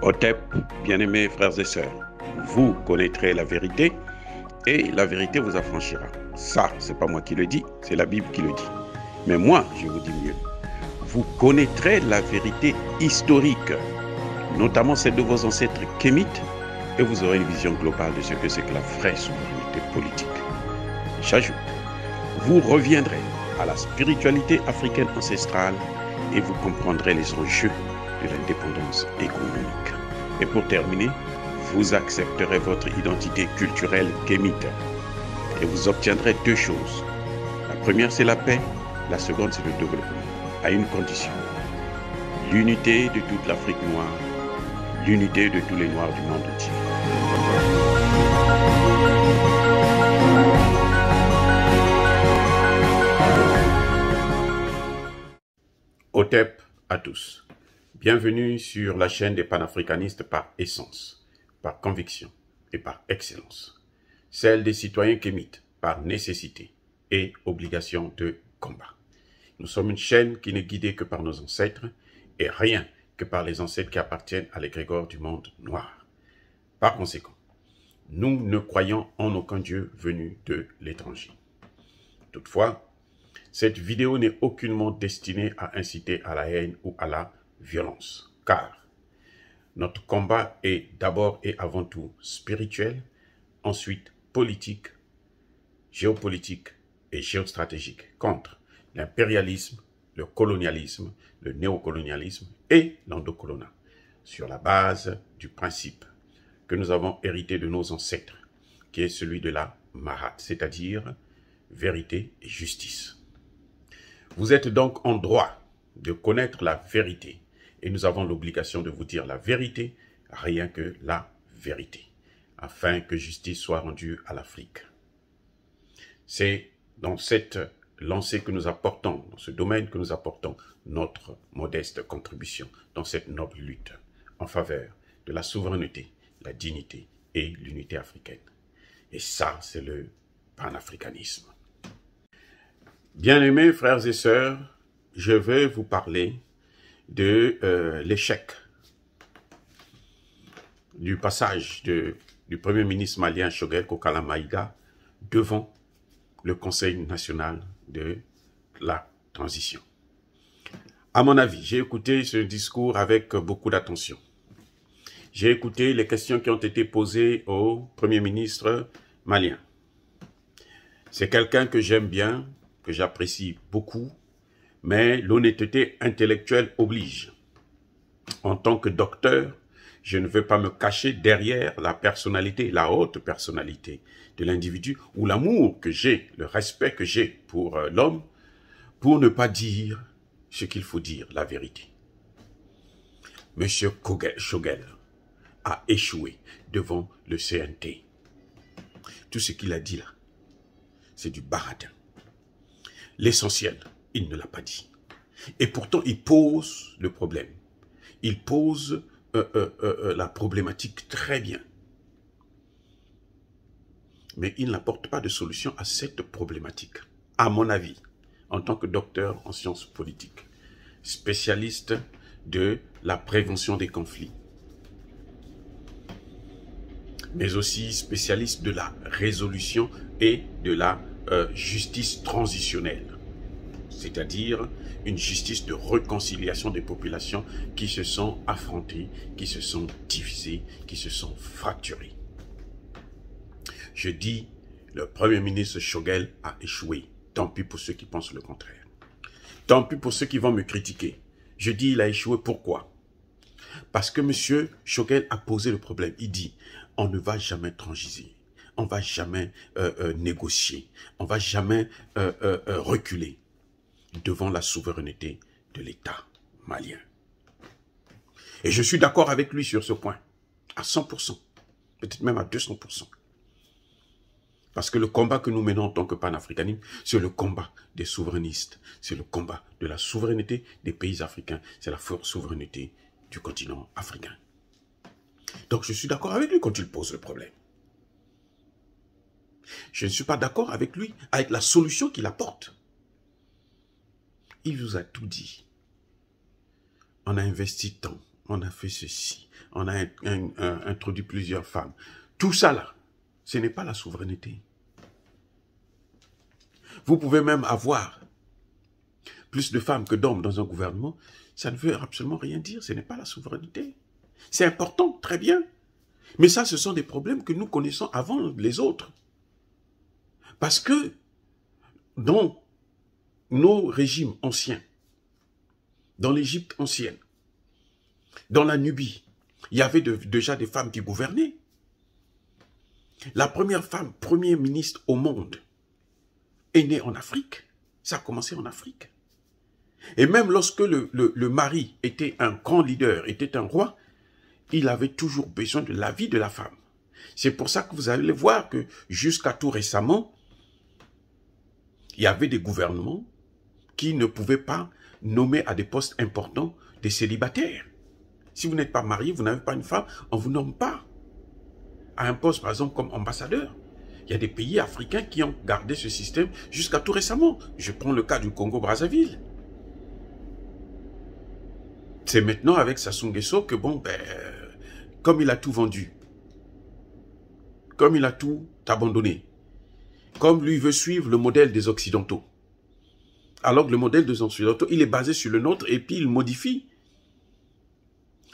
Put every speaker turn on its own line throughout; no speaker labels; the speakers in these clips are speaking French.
Otep, bien-aimés frères et sœurs, vous connaîtrez la vérité et la vérité vous affranchira. Ça, c'est pas moi qui le dis, c'est la Bible qui le dit. Mais moi, je vous dis mieux. Vous connaîtrez la vérité historique, notamment celle de vos ancêtres kémites, et vous aurez une vision globale de ce que c'est que la vraie souveraineté politique. J'ajoute, vous reviendrez à la spiritualité africaine ancestrale et vous comprendrez les enjeux de l'indépendance économique. Et pour terminer, vous accepterez votre identité culturelle kémite et vous obtiendrez deux choses. La première, c'est la paix. La seconde, c'est le développement, à une condition. L'unité de toute l'Afrique noire, l'unité de tous les Noirs du monde entier. Otep à tous. Bienvenue sur la chaîne des panafricanistes par essence, par conviction et par excellence. Celle des citoyens kémites par nécessité et obligation de combat. Nous sommes une chaîne qui n'est guidée que par nos ancêtres et rien que par les ancêtres qui appartiennent à l'égrégore du monde noir. Par conséquent, nous ne croyons en aucun Dieu venu de l'étranger. Toutefois, cette vidéo n'est aucunement destinée à inciter à la haine ou à la violence, car notre combat est d'abord et avant tout spirituel, ensuite politique, géopolitique et géostratégique contre l'impérialisme, le colonialisme, le néocolonialisme et l'endocolonat, sur la base du principe que nous avons hérité de nos ancêtres, qui est celui de la Mahat, c'est-à-dire vérité et justice. Vous êtes donc en droit de connaître la vérité et nous avons l'obligation de vous dire la vérité, rien que la vérité, afin que justice soit rendue à l'Afrique. C'est dans cette lancée que nous apportons, dans ce domaine que nous apportons notre modeste contribution dans cette noble lutte en faveur de la souveraineté, la dignité et l'unité africaine. Et ça, c'est le panafricanisme. Bien-aimés frères et sœurs, je vais vous parler de l'échec du passage du Premier ministre malien Choguel Kokala Maïga devant le Conseil national de la transition. À mon avis, j'ai écouté ce discours avec beaucoup d'attention. J'ai écouté les questions qui ont été posées au Premier ministre malien. C'est quelqu'un que j'aime bien, que j'apprécie beaucoup, mais l'honnêteté intellectuelle oblige. En tant que docteur, je ne veux pas me cacher derrière la personnalité, la haute personnalité de l'individu, ou l'amour que j'ai, le respect que j'ai pour l'homme, pour ne pas dire ce qu'il faut dire, la vérité. Monsieur Choguel a échoué devant le CNT. Tout ce qu'il a dit là, c'est du baratin. L'essentiel, il ne l'a pas dit. Et pourtant, il pose le problème. Il pose la problématique très bien. Mais il n'apporte pas de solution à cette problématique. À mon avis, en tant que docteur en sciences politiques, spécialiste de la prévention des conflits, mais aussi spécialiste de la résolution et de la justice transitionnelle, c'est-à-dire une justice de réconciliation des populations qui se sont affrontées, qui se sont divisées, qui se sont fracturées. Je dis, le Premier ministre Choguel a échoué. Tant pis pour ceux qui pensent le contraire. Tant pis pour ceux qui vont me critiquer. Je dis, il a échoué. Pourquoi? Parce que M. Choguel a posé le problème. Il dit, on ne va jamais transiger. On ne va jamais négocier. On ne va jamais reculer devant la souveraineté de l'État malien. Et je suis d'accord avec lui sur ce point, à 100%, peut-être même à 200%. Parce que le combat que nous menons en tant que panafricanisme, c'est le combat des souverainistes, c'est le combat de la souveraineté des pays africains, c'est la forte souveraineté du continent africain. Donc je suis d'accord avec lui quand il pose le problème. Je ne suis pas d'accord avec lui, avec la solution qu'il apporte. Il vous a tout dit. On a investi tant, on a fait ceci, on a introduit plusieurs femmes. Tout ça là, ce n'est pas la souveraineté. Vous pouvez même avoir plus de femmes que d'hommes dans un gouvernement, ça ne veut absolument rien dire, ce n'est pas la souveraineté. C'est important, très bien. Mais ça, ce sont des problèmes que nous connaissons avant les autres. Parce que dans nos régimes anciens, dans l'Égypte ancienne, dans la Nubie, il y avait déjà des femmes qui gouvernaient. La première femme, premier ministre au monde, est née en Afrique. Ça a commencé en Afrique. Et même lorsque le mari était un grand leader, était un roi, il avait toujours besoin de l'avis de la femme. C'est pour ça que vous allez voir que jusqu'à tout récemment, il y avait des gouvernements qui ne pouvaient pas nommer à des postes importants des célibataires. Si vous n'êtes pas marié, vous n'avez pas une femme, on ne vous nomme pas à un poste, par exemple, comme ambassadeur. Il y a des pays africains qui ont gardé ce système jusqu'à tout récemment. Je prends le cas du Congo-Brazzaville. C'est maintenant avec Sassou Nguesso que, bon, comme il a tout vendu, comme il a tout abandonné, comme lui veut suivre le modèle des Occidentaux, alors que le modèle des Occidentaux, il est basé sur le nôtre et puis il modifie.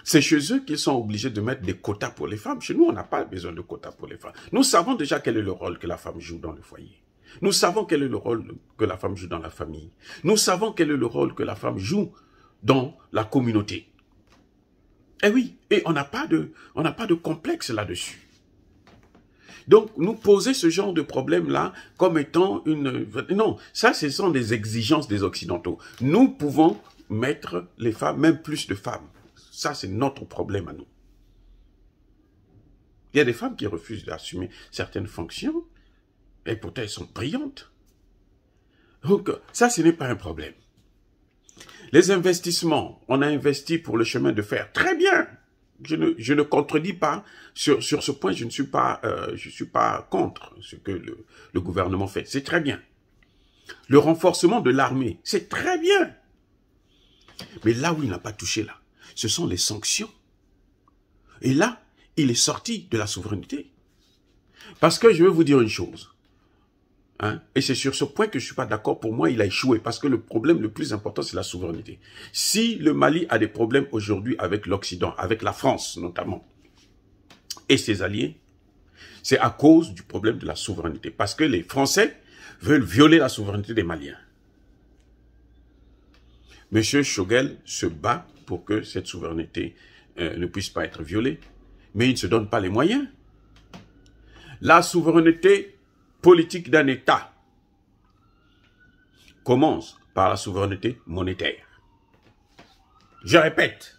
C'est chez eux qu'ils sont obligés de mettre des quotas pour les femmes. Chez nous, on n'a pas besoin de quotas pour les femmes. Nous savons déjà quel est le rôle que la femme joue dans le foyer. Nous savons quel est le rôle que la femme joue dans la famille. Nous savons quel est le rôle que la femme joue dans la communauté. Eh oui, et on n'a pas de complexe là-dessus. Donc, nous poser ce genre de problème-là comme étant une... Non, ça, ce sont des exigences des Occidentaux. Nous pouvons mettre les femmes, même plus de femmes. Ça, c'est notre problème à nous. Il y a des femmes qui refusent d'assumer certaines fonctions, et pourtant elles sont brillantes. Donc, ça, ce n'est pas un problème. Les investissements, on a investi pour le chemin de fer. Très bien. Je ne contredis pas. Sur ce point, je ne suis pas, contre ce que le gouvernement fait. C'est très bien. Le renforcement de l'armée, c'est très bien. Mais là où il n'a pas touché, là, ce sont les sanctions. Et là, il est sorti de la souveraineté. Parce que je vais vous dire une chose. Hein, et c'est sur ce point que je ne suis pas d'accord. Pour moi, il a échoué. Parce que le problème le plus important, c'est la souveraineté. Si le Mali a des problèmes aujourd'hui avec l'Occident, avec la France notamment, et ses alliés, c'est à cause du problème de la souveraineté. Parce que les Français veulent violer la souveraineté des Maliens. Monsieur Choguel se bat pour que cette souveraineté ne puisse pas être violée, mais il ne se donne pas les moyens. La souveraineté politique d'un État commence par la souveraineté monétaire. Je répète,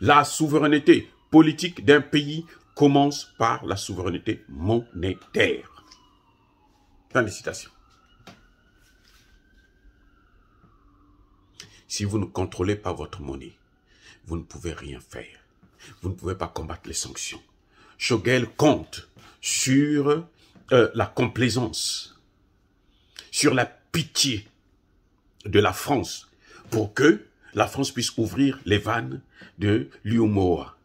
la souveraineté politique d'un pays commence par la souveraineté monétaire. Fin de citation. Si vous ne contrôlez pas votre monnaie, vous ne pouvez rien faire. Vous ne pouvez pas combattre les sanctions. Choguel compte sur la complaisance, sur la pitié de la France pour que la France puisse ouvrir les vannes de l'UEMOA,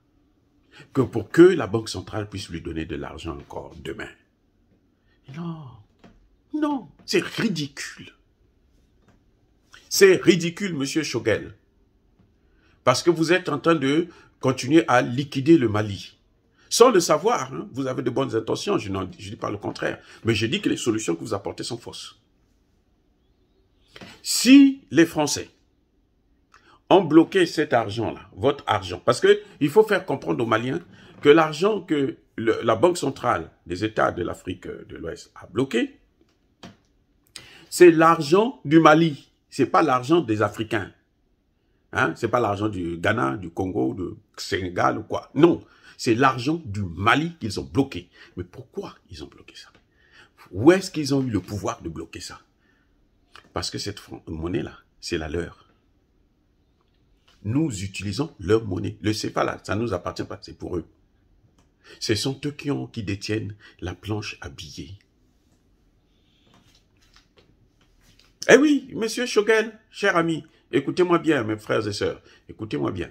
pour que la Banque centrale puisse lui donner de l'argent encore demain. Non, non, c'est ridicule. C'est ridicule, monsieur Choguel. Parce que vous êtes en train de continuer à liquider le Mali. Sans le savoir, hein, vous avez de bonnes intentions, je ne dis pas le contraire. Mais je dis que les solutions que vous apportez sont fausses. Si les Français ont bloqué cet argent-là, votre argent, parce qu'il faut faire comprendre aux Maliens que l'argent que la Banque centrale des États de l'Afrique de l'Ouest a bloqué, c'est l'argent du Mali, c'est pas l'argent des Africains. Hein? C'est pas l'argent du Ghana, du Congo, du Sénégal ou quoi. Non, c'est l'argent du Mali qu'ils ont bloqué. Mais pourquoi ils ont bloqué ça? Où est-ce qu'ils ont eu le pouvoir de bloquer ça? Parce que cette monnaie-là, c'est la leur. Nous utilisons leur monnaie. Le CFA, là, ça ne nous appartient pas, c'est pour eux. Ce sont eux qui détiennent la planche à billets. Eh oui, monsieur Choguel, cher ami, écoutez-moi bien, mes frères et sœurs, écoutez-moi bien.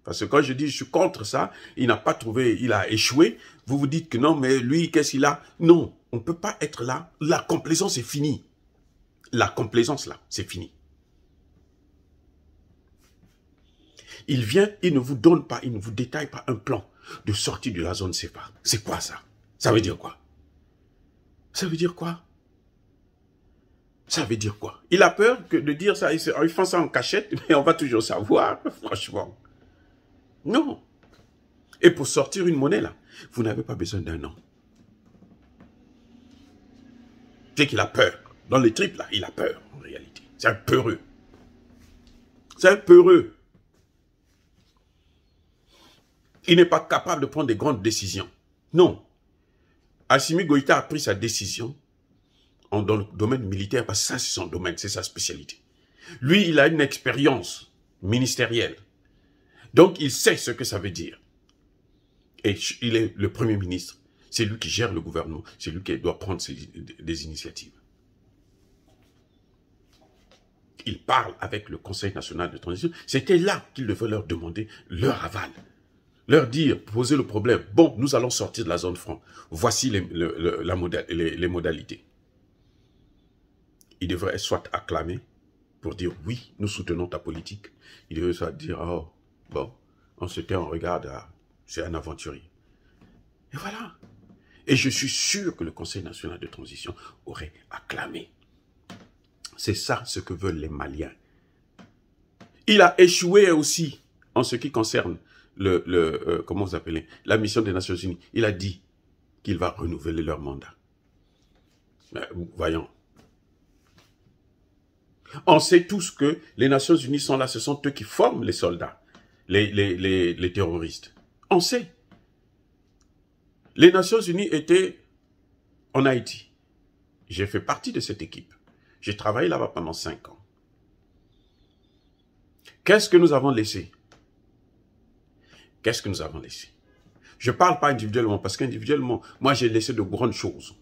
Parce que quand je dis je suis contre ça, il n'a pas trouvé, il a échoué. Vous vous dites que non, mais lui, qu'est-ce qu'il a? Non, on ne peut pas être là. La complaisance est finie. La complaisance, là, c'est fini. Il vient, il ne vous donne pas, il ne vous détaille pas un plan de sortie de la zone CFA. C'est quoi ça? Ça veut dire quoi? Ça veut dire quoi? Ça veut dire quoi? Il a peur de dire ça, il fait ça en cachette, mais on va toujours savoir, franchement. Non. Et pour sortir une monnaie, là, vous n'avez pas besoin d'un an. C'est qu'il a peur. Dans les tripes, là, il a peur, en réalité. C'est un peureux. C'est un peureux. Il n'est pas capable de prendre des grandes décisions. Non. Assimi Goïta a pris sa décision dans le domaine militaire, parce que ça, c'est son domaine, c'est sa spécialité. Lui, il a une expérience ministérielle. Donc, il sait ce que ça veut dire. Et il est le Premier ministre. C'est lui qui gère le gouvernement. C'est lui qui doit prendre des initiatives. Il parle avec le Conseil national de transition. C'était là qu'il devait leur demander leur aval. Leur dire, poser le problème. Bon, nous allons sortir de la zone franc. Voici les modalités. Il devrait soit acclamer pour dire oui, nous soutenons ta politique. Il devrait soit dire, oh, bon, on se tait, on regarde, c'est un aventurier. Et voilà. Et je suis sûr que le Conseil national de transition aurait acclamé. C'est ça ce que veulent les Maliens. Il a échoué aussi en ce qui concerne comment vous appelez, la mission des Nations Unies. Il a dit qu'il va renouveler leur mandat. Voyons. On sait tous que les Nations Unies sont là, ce sont eux qui forment les soldats, les terroristes. On sait. Les Nations Unies étaient en Haïti. J'ai fait partie de cette équipe. J'ai travaillé là-bas pendant 5 ans. Qu'est-ce que nous avons laissé? Qu'est-ce que nous avons laissé? Je ne parle pas individuellement, parce qu'individuellement, moi j'ai laissé de grandes choses.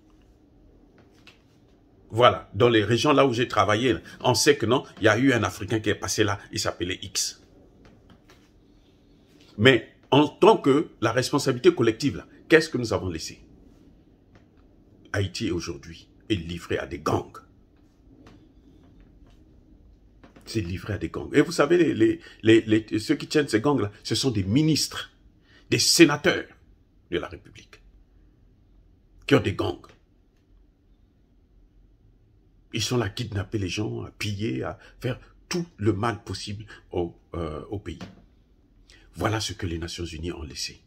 Voilà, dans les régions là où j'ai travaillé, on sait que non, il y a eu un Africain qui est passé là, il s'appelait X. Mais en tant que la responsabilité collective, là, qu'est-ce que nous avons laissé? Haïti aujourd'hui est livré à des gangs. C'est livré à des gangs. Et vous savez, ceux qui tiennent ces gangs-là, ce sont des ministres, des sénateurs de la République, qui ont des gangs. Ils sont là à kidnapper les gens, à piller, à faire tout le mal possible au pays. Voilà ce que les Nations Unies ont laissé.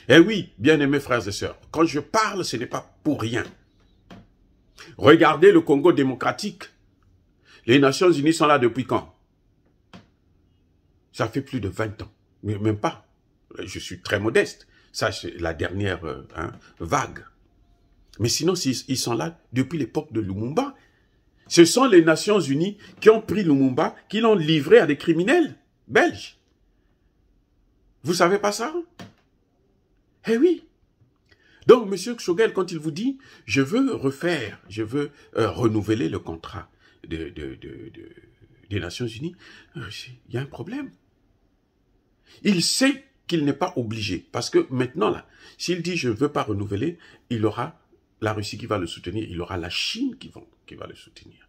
Et oui, bien-aimés frères et sœurs, quand je parle, ce n'est pas pour rien. Regardez le Congo démocratique. Les Nations Unies sont là depuis quand? Ça fait plus de 20 ans. Mais même pas. Je suis très modeste. Ça, c'est la dernière vague. Mais sinon, ils sont là depuis l'époque de Lumumba. Ce sont les Nations Unies qui ont pris Lumumba, qui l'ont livré à des criminels belges. Vous savez pas ça? Eh oui. Donc, M. Kshogel, quand il vous dit, je veux refaire, je veux renouveler le contrat des Nations Unies, il y a un problème. Il sait qu'il n'est pas obligé. Parce que maintenant, là, s'il dit je ne veux pas renouveler, il aura la Russie qui va le soutenir, il aura la Chine qui va le soutenir.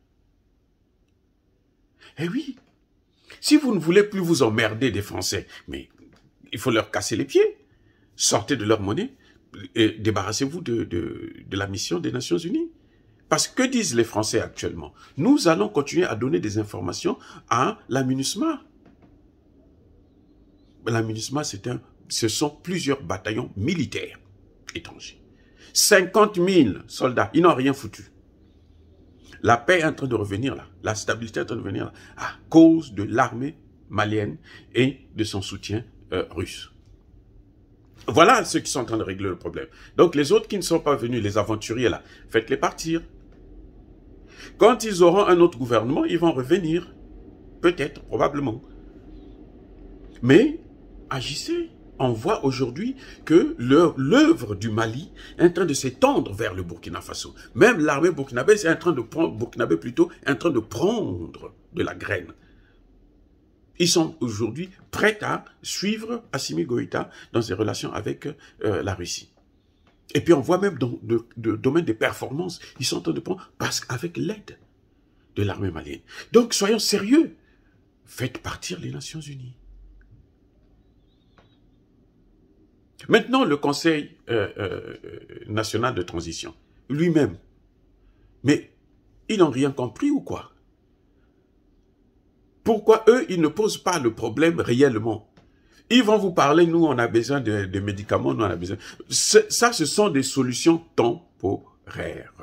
Eh oui. Si vous ne voulez plus vous emmerder des Français, mais il faut leur casser les pieds. Sortez de leur monnaie et débarrassez-vous de la mission des Nations Unies. Parce que disent les Français actuellement? Nous allons continuer à donner des informations à la MINUSMA. La MINUSMA, ce sont plusieurs bataillons militaires étrangers. 50 000 soldats, ils n'ont rien foutu. La paix est en train de revenir là, la stabilité est en train de revenir là, à cause de l'armée malienne et de son soutien russe. Voilà ceux qui sont en train de régler le problème. Donc les autres qui ne sont pas venus, les aventuriers là, faites-les partir. Quand ils auront un autre gouvernement, ils vont revenir. Peut-être, probablement. Mais, agissez. On voit aujourd'hui que l'œuvre du Mali est en train de s'étendre vers le Burkina Faso. Même l'armée burkinabé est en train de prendre, de la graine. Ils sont aujourd'hui prêts à suivre Assimi Goïta dans ses relations avec la Russie. Et puis on voit même dans le domaine des performances, ils sont en train de prendre, parce qu'avec l'aide de l'armée malienne. Donc soyons sérieux. Faites partir les Nations Unies. Maintenant, le Conseil national de transition, lui-même, mais ils n'ont rien compris ou quoi? Pourquoi eux, ils ne posent pas le problème réellement? Ils vont vous parler, nous, on a besoin de médicaments, nous, on a besoin... Ça, ce sont des solutions temporaires.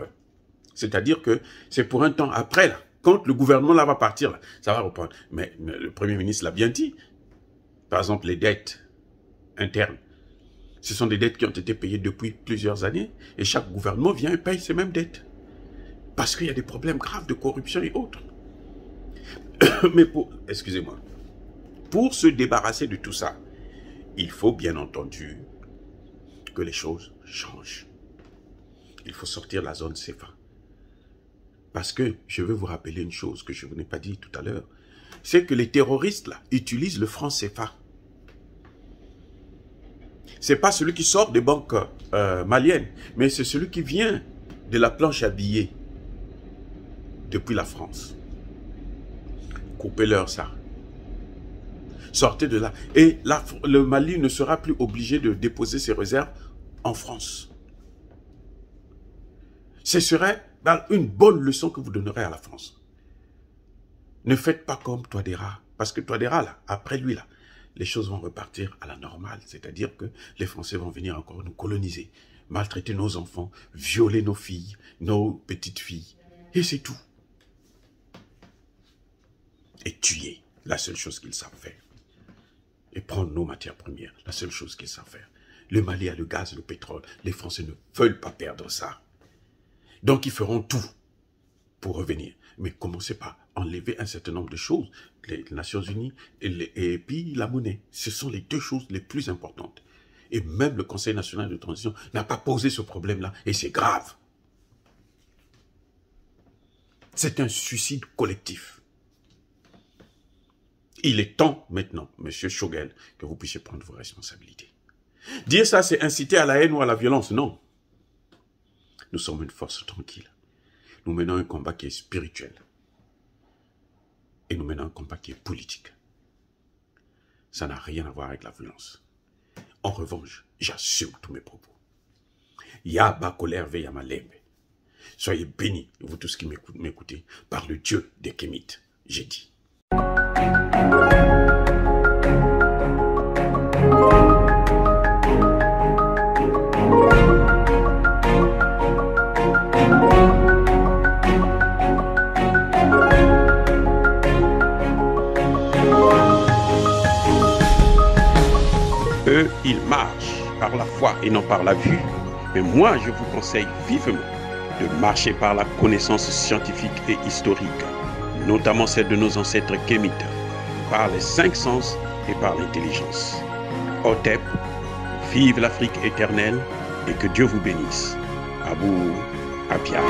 C'est-à-dire que c'est pour un temps après, là. Quand le gouvernement là va partir, là, ça va reprendre. Mais le Premier ministre l'a bien dit. Par exemple, les dettes internes. Ce sont des dettes qui ont été payées depuis plusieurs années. Et chaque gouvernement vient et paye ces mêmes dettes. Parce qu'il y a des problèmes graves de corruption et autres. Mais excusez-moi, pour se débarrasser de tout ça, il faut bien entendu que les choses changent. Il faut sortir de la zone CFA. Parce que je veux vous rappeler une chose que je ne vous ai pas dit tout à l'heure, c'est que les terroristes là utilisent le franc CFA. C'est pas celui qui sort des banques maliennes, mais c'est celui qui vient de la planche à billets depuis la France. Coupez-leur ça. Sortez de là. Et le Mali ne sera plus obligé de déposer ses réserves en France. Ce serait une bonne leçon que vous donnerez à la France. Ne faites pas comme Touadéra. Parce que Touadéra, là, après lui, là, les choses vont repartir à la normale. C'est-à-dire que les Français vont venir encore nous coloniser, maltraiter nos enfants, violer nos filles, nos petites filles. Et c'est tout. Et tuer, la seule chose qu'ils savent faire. Et prendre nos matières premières, la seule chose qu'ils savent faire. Le Mali a le gaz, le pétrole. Les Français ne veulent pas perdre ça. Donc ils feront tout pour revenir. Mais commencez par enlever un certain nombre de choses. Les Nations Unies et puis la monnaie. Ce sont les deux choses les plus importantes. Et même le Conseil national de transition n'a pas posé ce problème-là. Et c'est grave. C'est un suicide collectif. Il est temps maintenant, Monsieur Choguel, que vous puissiez prendre vos responsabilités. Dire ça, c'est inciter à la haine ou à la violence. Non. Nous sommes une force tranquille. Nous menons un combat qui est spirituel. Et nous menons un combat qui est politique. Ça n'a rien à voir avec la violence. En revanche, j'assume tous mes propos. Yaba colère veille à ma lembe. Soyez bénis, vous tous qui m'écoutez, par le Dieu des Kémites. J'ai dit. Eux, ils marchent par la foi et non par la vue. Mais moi, je vous conseille vivement de marcher par la connaissance scientifique et historique, notamment celle de nos ancêtres kémites, par les 5 sens et par l'intelligence. Otep, vive l'Afrique éternelle et que Dieu vous bénisse. Abou Abia.